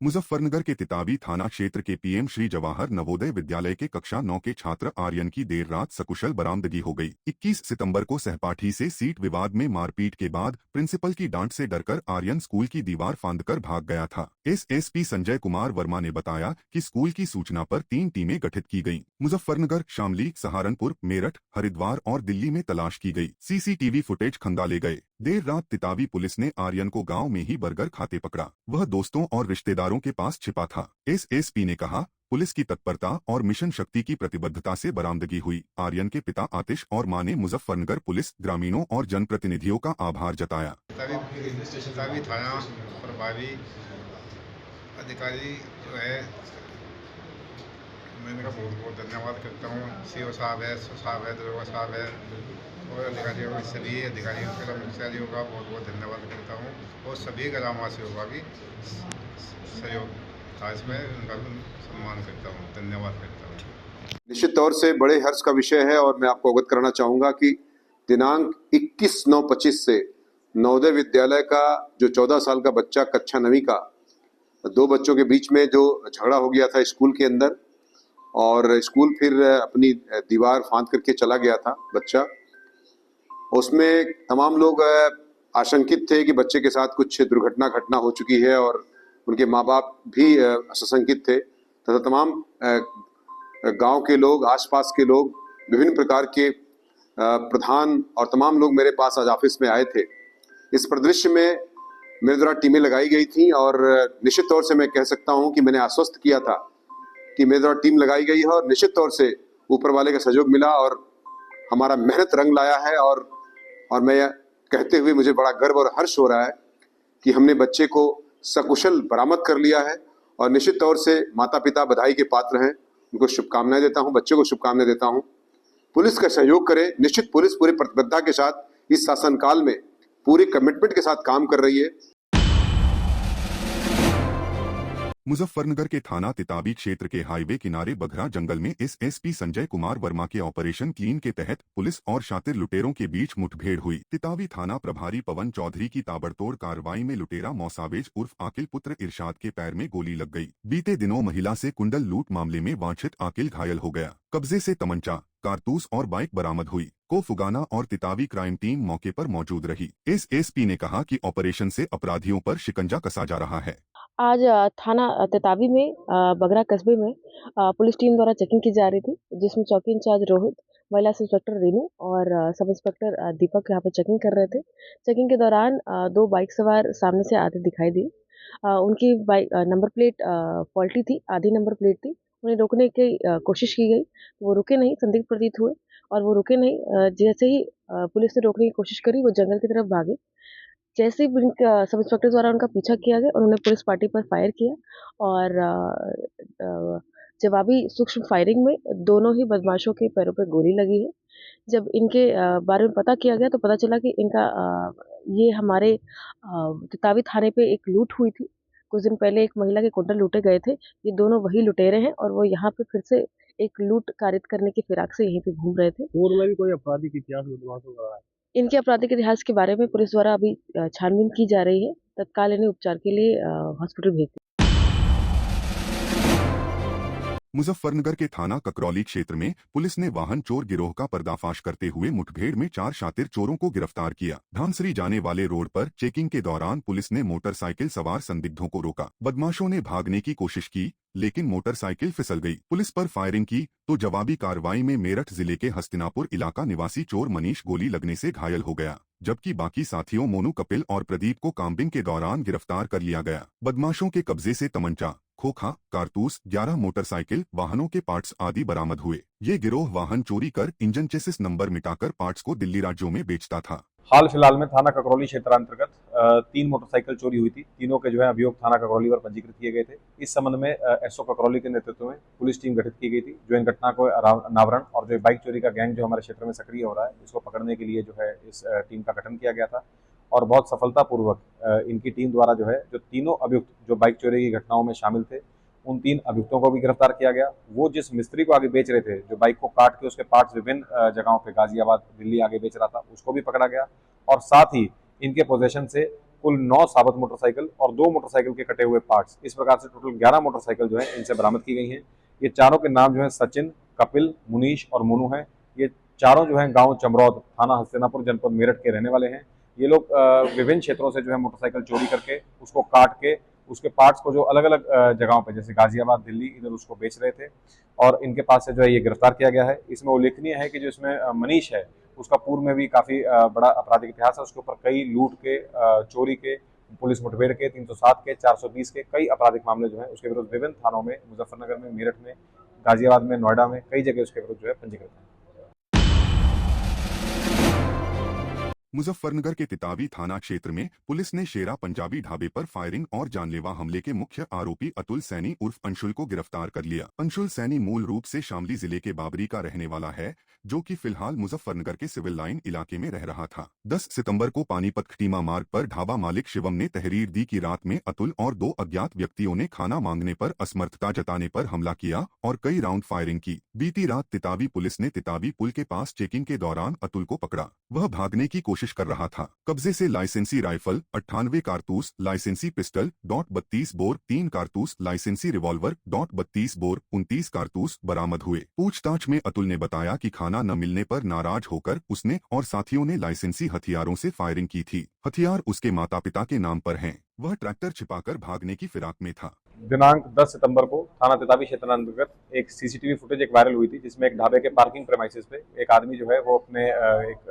मुजफ्फरनगर के तितावी थाना क्षेत्र के पीएम श्री जवाहर नवोदय विद्यालय के कक्षा 9 के छात्र आर्यन की देर रात सकुशल बरामदगी हो गई। 21 सितंबर को सहपाठी से सीट विवाद में मारपीट के बाद प्रिंसिपल की डांट से डरकर आर्यन स्कूल की दीवार फांदकर भाग गया था। एसएसपी संजय कुमार वर्मा ने बताया कि स्कूल की सूचना पर 3 टीमें गठित की गयी। मुजफ्फरनगर, शामली, सहारनपुर, मेरठ, हरिद्वार और दिल्ली में तलाश की गई। सीसीटीवी फुटेज खंगाले गए। देर रात तितावी पुलिस ने आर्यन को गांव में ही बर्गर खाते पकड़ा। वह दोस्तों और रिश्तेदारों के पास छिपा था। एसएसपी ने कहा, पुलिस की तत्परता और मिशन शक्ति की प्रतिबद्धता से बरामदगी हुई। आर्यन के पिता आतिश और मां ने मुजफ्फरनगर पुलिस, ग्रामीणों और जनप्रतिनिधियों का आभार जताया। तितावी थाना प्रभारी अधिकारी जो है, मैं इनका बहुत बहुत धन्यवाद करता हूँ। सीओ साहब है, साहब है, दरोगा साहब है और अधिकारियों का, सभी अधिकारियों के कर्मचारियों का बहुत बहुत धन्यवाद करता हूँ और सभी ग्रामवासियों का भी सहयोग था इसमें, उनका भी सम्मान करता हूँ, धन्यवाद करता हूँ। निश्चित तौर से बड़े हर्ष का विषय है और मैं आपको अवगत कराना चाहूँगा कि दिनांक 21/9/25 से नवोदय विद्यालय का जो 14 साल का बच्चा, कक्षा 9वीं का, 2 बच्चों के बीच में जो झगड़ा हो गया था स्कूल के अंदर, और स्कूल फिर अपनी दीवार फांद करके चला गया था बच्चा। उसमें तमाम लोग आशंकित थे कि बच्चे के साथ कुछ दुर्घटना घटना हो चुकी है और उनके माँ बाप भी आशंकित थे तथा तमाम गांव के लोग, आसपास के लोग, विभिन्न प्रकार के प्रधान और तमाम लोग मेरे पास आज ऑफिस में आए थे। इस परिदृश्य में मेरे द्वारा टीमें लगाई गई थी और निश्चित तौर से मैं कह सकता हूं कि मैंने आश्वस्त किया था कि मेरे द्वारा टीम लगाई गई है और निश्चित तौर से ऊपर वाले का सहयोग मिला और हमारा मेहनत रंग लाया है। और मैं कहते हुए मुझे बड़ा गर्व और हर्ष हो रहा है कि हमने बच्चे को सकुशल बरामद कर लिया है और निश्चित तौर से माता पिता बधाई के पात्र हैं। उनको शुभकामनाएं देता हूं, बच्चे को शुभकामनाएं देता हूं। पुलिस का सहयोग करे। निश्चित पुलिस पूरी प्रतिबद्धता के साथ इस शासनकाल में पूरी कमिटमेंट के साथ काम कर रही है। मुजफ्फरनगर के थाना तितावी क्षेत्र के हाईवे किनारे बघरा जंगल में एसएसपी संजय कुमार वर्मा के ऑपरेशन क्लीन के तहत पुलिस और शातिर लुटेरों के बीच मुठभेड़ हुई। तितावी थाना प्रभारी पवन चौधरी की ताबड़तोड़ कार्रवाई में लुटेरा मौसावेज उर्फ आकिल पुत्र इरशाद के पैर में गोली लग गई। बीते दिनों महिला से कुंडल लूट मामले में वांछित आकिल घायल हो गया। कब्जे से तमंचा, कारतूस और बाइक बरामद हुई। को फुगाना और तितावी क्राइम टीम मौके पर मौजूद रही। एसएसपी ने कहा कि ऑपरेशन से अपराधियों पर शिकंजा कसा जा रहा है। आज थाना तितावी में बगरा कस्बे में पुलिस टीम द्वारा चेकिंग की जा रही थी, जिसमें चौकी इंचार्ज रोहित, महिला सब इंस्पेक्टर रेनू और सब इंस्पेक्टर दीपक यहाँ पे चेकिंग कर रहे थे। चेकिंग के दौरान 2 बाइक सवार सामने से आते दिखाई दिए। उनकी बाइक नंबर प्लेट फॉल्टी थी, आधी नंबर प्लेट थी। उन्हें रोकने की कोशिश की गई, वो रुके नहीं, संदिग्ध प्रतीत हुए और वो रुके नहीं। जैसे ही पुलिस ने रोकने की कोशिश करी, वो जंगल की तरफ भागे। जैसे ही सब इंस्पेक्टर द्वारा उनका पीछा किया गया, उन्होंने पुलिस पार्टी पर फायर किया और जवाबी सूक्ष्म फायरिंग में दोनों ही बदमाशों के पैरों पर गोली लगी है। जब इनके बारे में पता किया गया तो पता चला कि इनका ये हमारे तितावी थाने पे एक लूट हुई थी। कुछ दिन पहले एक महिला के कुंडल लूटे गए थे। ये दोनों वही लुटेरे हैं और वो यहाँ पे फिर से एक लूट कारित करने की फिराक से यहीं पे घूम रहे थे। पूर्व में भी कोई आपराधिक इतिहास बदमाश हो रहा है? इनके आपराधिक इतिहास के बारे में पुलिस द्वारा अभी छानबीन की जा रही है। तत्काल इन्हें उपचार के लिए हॉस्पिटल भेज दिया। मुजफ्फरनगर के थाना ककरौली क्षेत्र में पुलिस ने वाहन चोर गिरोह का पर्दाफाश करते हुए मुठभेड़ में 4 शातिर चोरों को गिरफ्तार किया। धानसरी जाने वाले रोड पर चेकिंग के दौरान पुलिस ने मोटरसाइकिल सवार संदिग्धों को रोका। बदमाशों ने भागने की कोशिश की, लेकिन मोटरसाइकिल फिसल गई। पुलिस पर फायरिंग की तो जवाबी कार्रवाई में मेरठ जिले के हस्तिनापुर इलाका निवासी चोर मनीष गोली लगने से घायल हो गया, जबकि बाकी साथियों मोनू, कपिल और प्रदीप को काम्बिंग के दौरान गिरफ्तार कर लिया गया। बदमाशों के कब्जे से तमंचा, खोखा, कारतूस, 11 मोटरसाइकिल, वाहनों के पार्ट्स आदि बरामद हुए। ये गिरोह वाहन चोरी कर इंजन चेसिस नंबर मिटाकर पार्ट्स को दिल्ली राज्यों में बेचता था। हाल फिलहाल में थाना ककरौली क्षेत्रांतर्गत 3 मोटरसाइकिल चोरी हुई थी। तीनों के जो है अभियोग थाना ककरौली पर पंजीकृत किए गए थे। इस संबंध में एसओ ककरौली के नेतृत्व में पुलिस टीम गठित की गई थी, जो इन घटना को अनावरण और जो बाइक चोरी का गैंग जो हमारे क्षेत्र में सक्रिय हो रहा है, इसको पकड़ने के लिए जो है इस टीम का गठन किया गया था और बहुत सफलतापूर्वक इनकी टीम द्वारा जो है जो तीनों अभियुक्त जो बाइक चोरी की घटनाओं में शामिल थे, उन 3 अभियुक्तों को भी गिरफ्तार किया गया। वो जिस मिस्त्री को आगे बेच रहे थे, जो बाइक को काट के उसके पार्ट्स विभिन्न जगहों पे गाजियाबाद, दिल्ली आगे बेच रहा था, उसको भी पकड़ा गया और साथ ही इनके पोजेशन से कुल 9 साबुत मोटरसाइकिल और 2 मोटरसाइकिल के कटे हुए पार्ट्स, इस प्रकार से टोटल 11 मोटरसाइकिल जो है इनसे बरामद की गई हैं। ये चारों के नाम जो है सचिन, कपिल, मुनीश और मोनू हैं। ये चारों जो है गांव चमरौद, थाना हस्तिनापुर, जनपद मेरठ के रहने वाले हैं। ये लोग विभिन्न क्षेत्रों से जो है मोटरसाइकिल चोरी करके उसको काट के उसके पार्ट्स को जो अलग अलग जगहों पे जैसे गाजियाबाद, दिल्ली, इधर उसको बेच रहे थे और इनके पास से जो है ये गिरफ्तार किया गया है। इसमें उल्लेखनीय है कि जो इसमें मनीष है उसका पूर्व में भी काफी बड़ा आपराधिक इतिहास है। उसके ऊपर कई लूट के, चोरी के, पुलिस मुठभेड़ के, 307 के, 420 के कई आपराधिक मामले जो है उसके विरुद्ध विभिन्न थानों में, मुजफ्फरनगर में, मेरठ में, गाजियाबाद में, नोएडा में कई जगह उसके विरुद्ध जो है पंजीकृत है। मुजफ्फरनगर के तितावी थाना क्षेत्र में पुलिस ने शेरा पंजाबी ढाबे पर फायरिंग और जानलेवा हमले के मुख्य आरोपी अतुल सैनी उर्फ अंशुल को गिरफ्तार कर लिया। अंशुल सैनी मूल रूप से शामली जिले के बाबरी का रहने वाला है, जो कि फिलहाल मुजफ्फरनगर के सिविल लाइन इलाके में रह रहा था। 10 सितंबर को पानीपत खटीमा मार्ग पर ढाबा मालिक शिवम ने तहरीर दी कि रात में अतुल और 2 अज्ञात व्यक्तियों ने खाना मांगने पर असमर्थता जताने पर हमला किया और कई राउंड फायरिंग की। बीती रात तितावी पुलिस ने तितावी पुल के पास चेकिंग के दौरान अतुल को पकड़ा। वह भागने की कोशिश कर रहा था। कब्जे से लाइसेंसी राइफल, 98 कारतूस, लाइसेंसी पिस्टल, .32 बोर, 3 कारतूस, लाइसेंसी रिवॉल्वर, .32 बोर, 29 कारतूस बरामद हुए। पूछताछ में अतुल ने बताया कि खाना न मिलने पर नाराज होकर उसने और साथियों ने लाइसेंसी हथियारों से फायरिंग की थी। हथियार उसके माता पिता के नाम पर हैं। वह ट्रैक्टर छिपाकर भागने की फिराक में था। दिनांक 10 सितंबर को थाना तितावी क्षेत्र अंतर्गत एक सीसीटीवी फुटेज एक वायरल हुई थी, जिसमें एक ढाबे के पार्किंग प्रेमाइसेस पे एक आदमी जो है वो अपने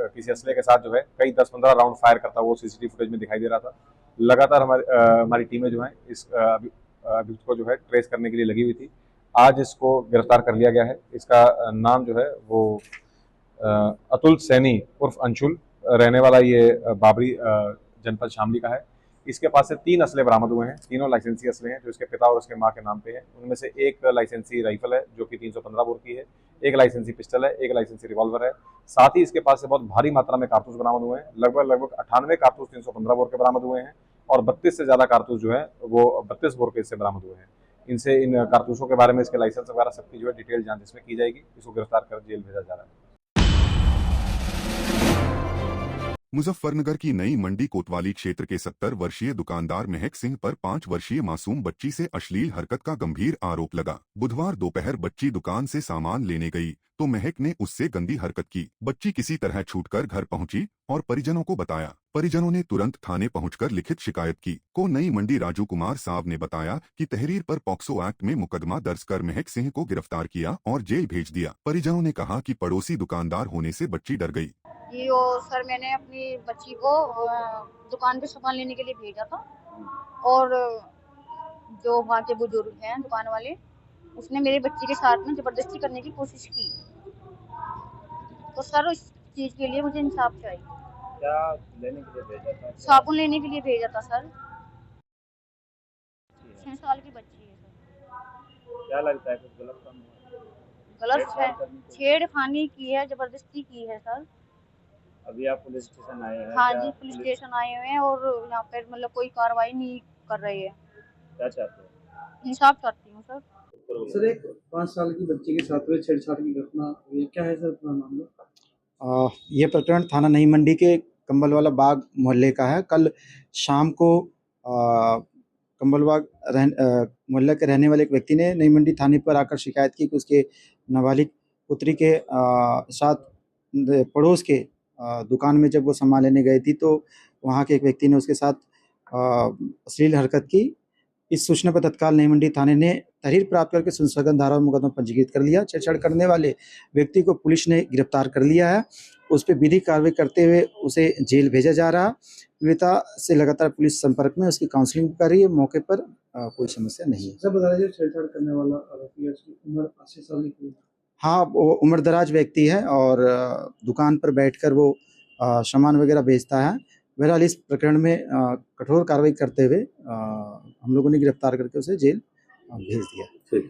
किसी असले के साथ जो है कई 10-15 राउंड फायर करता हुआ सीसीटीवी फुटेज में दिखाई दे रहा था। लगातार हमारी टीमें जो है इस अभियुक्त को जो है ट्रेस करने के लिए लगी हुई थी। आज इसको गिरफ्तार कर लिया गया है। इसका नाम जो है वो अतुल सैनी उर्फ अंशुल, रहने वाला ये बाबरी जनपद शामली का है। इसके पास से 3 असले बरामद हुए हैं। तीनों लाइसेंसी असले हैं जो इसके पिता और उसके मां के नाम पे है। उनमें से एक लाइसेंसी राइफल है जो कि 315 बोर की है, एक लाइसेंसी पिस्टल है, एक लाइसेंसी रिवॉल्वर है। साथ ही इसके पास से बहुत भारी मात्रा में कारतूस बरामद हुए हैं। लगभग 98 कारतूस 315 बोर के बरामद हुए हैं और 32 से ज्यादा कारतूस जो है वो 32 बोर के इससे बरामद हुए हैं। इनसे इन कारतूसों के बारे में, इसके लाइसेंस वगैरह सबकी जो है डिटेल जांच इसमें की जाएगी। इसको गिरफ्तार कर जेल भेजा जा रहा है। मुजफ्फरनगर की नई मंडी कोतवाली क्षेत्र के 70 वर्षीय दुकानदार महक सिंह पर 5 वर्षीय मासूम बच्ची से अश्लील हरकत का गंभीर आरोप लगा। बुधवार दोपहर बच्ची दुकान से सामान लेने गई तो महक ने उससे गंदी हरकत की। बच्ची किसी तरह छूटकर घर पहुंची और परिजनों को बताया। परिजनों ने तुरंत थाने पहुंचकर लिखित शिकायत की। को नई मंडी राजू कुमार साहब ने बताया कि तहरीर पर पॉक्सो एक्ट में मुकदमा दर्ज कर महक सिंह को गिरफ्तार किया और जेल भेज दिया। परिजनों ने कहा कि पड़ोसी दुकानदार होने से बच्ची डर गई। जी और सर, मैंने अपनी बच्ची को दुकान पे सामान लेने के लिए भेजा था और जो वहाँ के बुजुर्ग हैं दुकान वाले, उसने मेरी बच्ची के साथ में जबरदस्ती करने की कोशिश की। तो सर इस चीज़ के लिए मुझे इंसाफ चाहिए। क्या लेने के लिए भेजा था? साबुन लेने के लिए भेजा था सर। 6 साल की बच्ची है सर। क्या लगता है कुछ गलत काम हुआ? गलत है, छेड़खानी की है, जबरदस्ती की है सर। अभी आप पुलिस स्टेशन आए हैं? हाँ जी, पुलिस स्टेशन आए हुए हैं और यहाँ पे मतलब कोई कार्रवाई नहीं कर रही है। क्या चाहते हैं? इंसाफ चाहती हूँ सर। सर, एक 5 साल की बच्ची के साथ हुए छेड़छाड़ की घटना हुई, क्या है सर पूरा मामला? ये प्रकरण थाना नई मंडी के कंबलवाला बाग मोहल्ले का है। कल शाम को कंबलबाग मोहल्ले के रहने वाले एक व्यक्ति ने नई मंडी थाने पर आकर शिकायत की कि उसके नाबालिग पुत्री के साथ पड़ोस के दुकान में जब वो सामान लेने गई थी तो वहाँ के एक व्यक्ति ने उसके साथ अश्लील हरकत की। इस सूचना पर तत्काल नई मंडी थाने ने तहरीर प्राप्त करके संशोधन धारा में मुकदमा पंजीकृत कर लिया। छेड़छाड़ करने वाले व्यक्ति को पुलिस ने गिरफ्तार कर लिया है। उस पर विधिक कार्रवाई करते हुए उसे जेल भेजा जा रहा। पीड़िता से लगातार पुलिस संपर्क में, उसकी काउंसलिंग कर रही है। मौके पर कोई समस्या नहीं है। सर, बता दीजिए छेड़छाड़ करने वाला आरोपी की उम्र 80 साल की? हाँ, वो उम्रदराज व्यक्ति है और दुकान पर बैठकर वो सामान वगैरह बेचता है। बहरहाल इस प्रकरण में कठोर कार्रवाई करते हुए हम लोगों ने गिरफ्तार करके उसे जेल भेज दिया।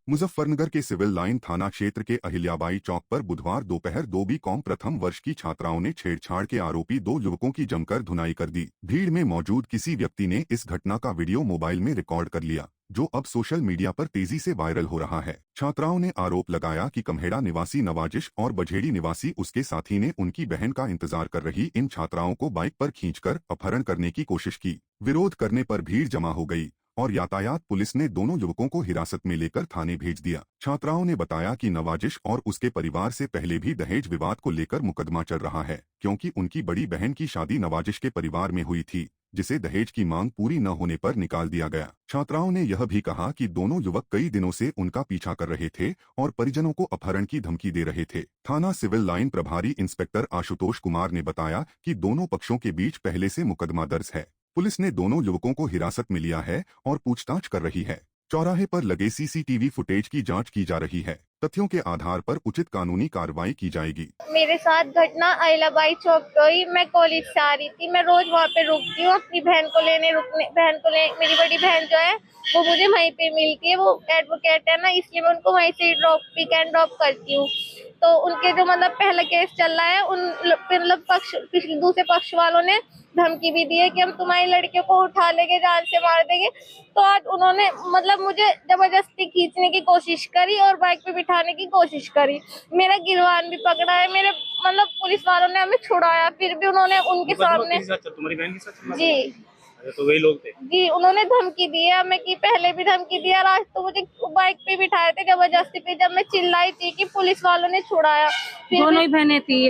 मुजफ्फरनगर के सिविल लाइन थाना क्षेत्र के अहिल्याबाई चौक पर बुधवार दोपहर 2B कॉम प्रथम वर्ष की छात्राओं ने छेड़छाड़ के आरोपी 2 युवकों की जमकर धुनाई कर दी। भीड़ में मौजूद किसी व्यक्ति ने इस घटना का वीडियो मोबाइल में रिकॉर्ड कर लिया। जो अब सोशल मीडिया पर तेजी से वायरल हो रहा है। छात्राओं ने आरोप लगाया कि कम्हेड़ा निवासी नवाजिश और बझेड़ी निवासी उसके साथी ने उनकी बहन का इंतजार कर रही इन छात्राओं को बाइक पर खींचकर अपहरण करने की कोशिश की। विरोध करने पर भीड़ जमा हो गई और यातायात पुलिस ने दोनों युवकों को हिरासत में लेकर थाने भेज दिया। छात्राओं ने बताया कि नवाजिश और उसके परिवार से पहले भी दहेज विवाद को लेकर मुकदमा चल रहा है, क्योंकि उनकी बड़ी बहन की शादी नवाजिश के परिवार में हुई थी, जिसे दहेज की मांग पूरी न होने पर निकाल दिया गया। छात्राओं ने यह भी कहा कि दोनों युवक कई दिनों से उनका पीछा कर रहे थे और परिजनों को अपहरण की धमकी दे रहे थे। थाना सिविल लाइन प्रभारी इंस्पेक्टर आशुतोष कुमार ने बताया कि दोनों पक्षों के बीच पहले से मुकदमा दर्ज है। पुलिस ने दोनों युवकों को हिरासत में लिया है और पूछताछ कर रही है। चौराहे पर लगे सीसीटीवी फुटेज की जांच की जा रही है। तथ्यों के आधार पर उचित कानूनी कार्रवाई की जाएगी। मेरे साथ घटना अहिलाबाई चौक पे हुई। मैं कॉलेज से आ रही थी। मैं रोज वहाँ पे रुकती हूँ अपनी बहन को लेने। मेरी बड़ी बहन जो है वो मुझे वहीं पे मिलती है। वो एडवोकेट है ना, इसलिए मैं उनको वहीं से पिक एंड ड्रॉप करती हूँ। तो उनके जो पहला केस चल रहा है, उन दूसरे पक्ष वालों ने धमकी भी दी है कि हम तुम्हारी लड़कियों को उठा लेंगे, जान से मार देंगे। तो आज उन्होंने मुझे जबरदस्ती खींचने की कोशिश करी और बाइक पे बिठाने की कोशिश करी। मेरा गिरवान भी पकड़ा है। मेरे पुलिस वालों ने हमें छुड़ाया, फिर भी उन्होंने उनके सामने तुम्हारी बहन के साथ जी तो वही लोग थे जी उन्होंने धमकी दी है हमें, कि पहले भी धमकी दी है। आज तो मुझे बाइक पे बिठाए थे जबरदस्ती पे। जब मैं चिल्लाई थी कि पुलिस वालों ने छुड़ाया, फिर दोनों ही बहनें थी।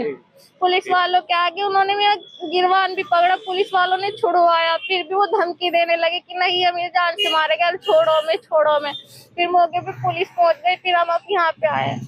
पुलिस वालों के आगे उन्होंने मेरा गिरवान भी पकड़ा, पुलिस वालों ने छुड़वाया, फिर भी वो धमकी देने लगे कि नहीं हम ये जान से मारेगा, छोड़ो मैं। फिर मौके पे पुलिस पहुंच गई, फिर हम अब यहाँ पे आए।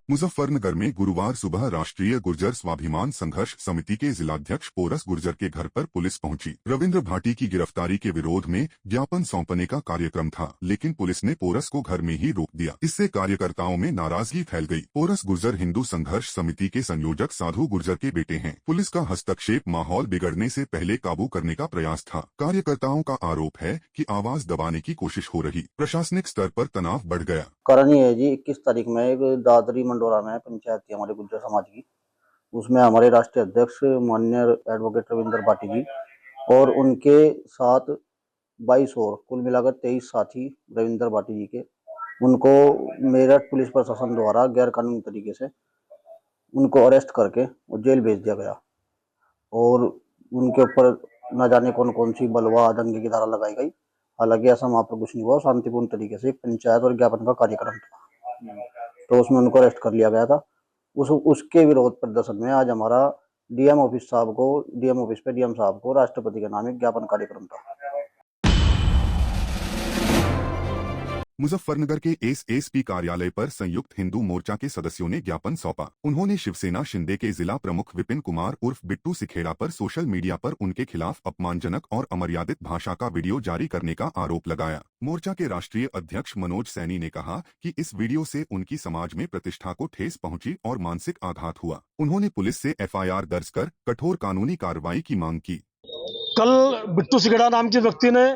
मुजफ्फरनगर में गुरुवार सुबह राष्ट्रीय गुर्जर स्वाभिमान संघर्ष समिति के जिलाध्यक्ष पोरस गुर्जर के घर पर पुलिस पहुंची। रविंद्र भाटी की गिरफ्तारी के विरोध में ज्ञापन सौंपने का कार्यक्रम था, लेकिन पुलिस ने पोरस को घर में ही रोक दिया। इससे कार्यकर्ताओं में नाराजगी फैल गई। पोरस गुर्जर हिंदू संघर्ष समिति के संयोजक साधु गुर्जर के बेटे हैं। पुलिस का हस्तक्षेप माहौल बिगड़ने से पहले काबू करने का प्रयास था। कार्यकर्ताओं का आरोप है कि आवाज दबाने की कोशिश हो रही। प्रशासनिक स्तर पर तनाव बढ़ गया। कारण ये है जी, 21 तारीख में एक दादरी मंडोरा में पंचायत थी हमारे गुर्जर समाज की। उसमें हमारे राष्ट्रीय अध्यक्ष माननीय एडवोकेट रविंद्र भाटी जी और उनके साथ 22 और कुल मिलाकर 23 साथी रविंद्र भाटी जी के, उनको मेरठ पुलिस प्रशासन द्वारा गैर कानूनी तरीके से उनको अरेस्ट करके जेल भेज दिया गया और उनके ऊपर न जाने कौन कौन सी बलवा दंगे की धारा लगाई गई। हालांकि ऐसा वहाँ पर कुछ नहीं हुआ। शांतिपूर्ण तरीके से पंचायत और ज्ञापन का कार्यक्रम था, तो उसमें उनको अरेस्ट कर लिया गया था। उसके विरोध प्रदर्शन में आज हमारा डीएम ऑफिस पे डीएम साहब को राष्ट्रपति के नाम एक ज्ञापन कार्यक्रम था। मुजफ्फरनगर के एसएसपी कार्यालय पर संयुक्त हिंदू मोर्चा के सदस्यों ने ज्ञापन सौंपा। उन्होंने शिवसेना शिंदे के जिला प्रमुख विपिन कुमार उर्फ बिट्टू सिखेड़ा पर सोशल मीडिया पर उनके खिलाफ अपमानजनक और अमर्यादित भाषा का वीडियो जारी करने का आरोप लगाया। मोर्चा के राष्ट्रीय अध्यक्ष मनोज सैनी ने कहा कि इस वीडियो से उनकी समाज में प्रतिष्ठा को ठेस पहुंची और मानसिक आघात हुआ। उन्होंने पुलिस से एफआईआर दर्ज कर कठोर कानूनी कार्रवाई की मांग की। कल बिट्टू सिखेड़ा नाम के व्यक्ति ने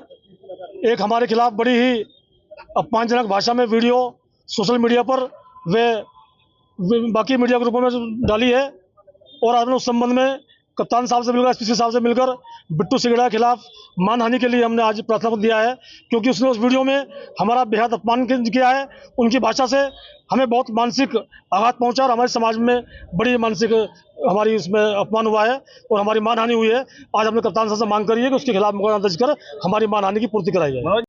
एक हमारे खिलाफ बड़ी ही अपमानजनक भाषा में वीडियो सोशल मीडिया पर वे बाकी मीडिया ग्रुपों में डाली है और आपने उस संबंध में कप्तान साहब से मिलकर, एसपी साहब से मिलकर बिट्टू सिखेड़ा के खिलाफ मानहानि के लिए हमने आज प्रार्थना पत्र दिया है, क्योंकि उसने उस वीडियो में हमारा बेहद अपमान किया है। उनकी भाषा से हमें बहुत मानसिक आघात पहुंचा और हमारे समाज में बड़ी मानसिक हमारी उसमें अपमान हुआ है और हमारी मानहानि हुई है। आज हमने कप्तान साहब से मांग करी है कि उसके खिलाफ मुकदमा दर्ज कर हमारी मानहानि की पूर्ति कराई जाए।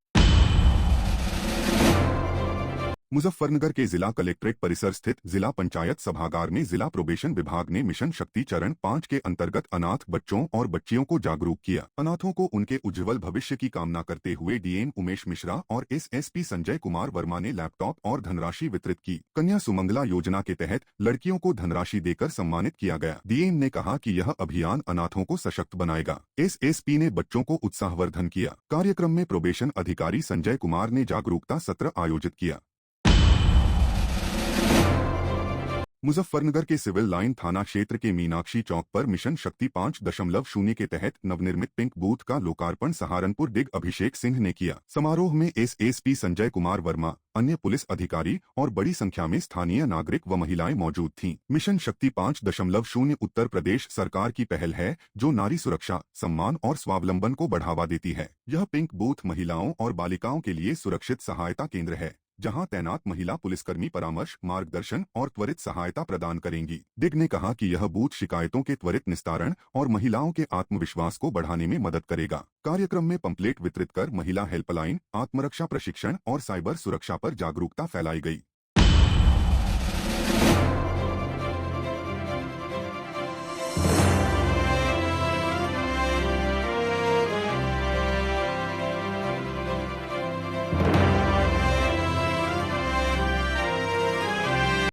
मुजफ्फरनगर के जिला कलेक्ट्रेट परिसर स्थित जिला पंचायत सभागार में जिला प्रोबेशन विभाग ने मिशन शक्ति चरण 5 के अंतर्गत अनाथ बच्चों और बच्चियों को जागरूक किया। अनाथों को उनके उज्जवल भविष्य की कामना करते हुए डीएम उमेश मिश्रा और एसएसपी संजय कुमार वर्मा ने लैपटॉप और धनराशि वितरित की। कन्या सुमंगला योजना के तहत लड़कियों को धनराशि देकर सम्मानित किया गया। डीएम ने कहा कि यह अभियान अनाथों को सशक्त बनाएगा। एसएसपी ने बच्चों को उत्साहवर्धन किया। कार्यक्रम में प्रोबेशन अधिकारी संजय कुमार ने जागरूकता सत्र आयोजित किया। मुजफ्फरनगर के सिविल लाइन थाना क्षेत्र के मीनाक्षी चौक पर मिशन शक्ति 5.0 के तहत नवनिर्मित पिंक बूथ का लोकार्पण सहारनपुर डिग अभिषेक सिंह ने किया। समारोह में एसएसपी संजय कुमार वर्मा, अन्य पुलिस अधिकारी और बड़ी संख्या में स्थानीय नागरिक व महिलाएं मौजूद थीं। मिशन शक्ति 5.0 उत्तर प्रदेश सरकार की पहल है जो नारी सुरक्षा, सम्मान और स्वावलंबन को बढ़ावा देती है। यह पिंक बूथ महिलाओं और बालिकाओं के लिए सुरक्षित सहायता केंद्र है, जहां तैनात महिला पुलिसकर्मी परामर्श, मार्गदर्शन और त्वरित सहायता प्रदान करेंगी। डिग ने कहा कि यह बूथ शिकायतों के त्वरित निस्तारण और महिलाओं के आत्मविश्वास को बढ़ाने में मदद करेगा। कार्यक्रम में पंपलेट वितरित कर महिला हेल्पलाइन, आत्मरक्षा प्रशिक्षण और साइबर सुरक्षा पर जागरूकता फैलाई गई।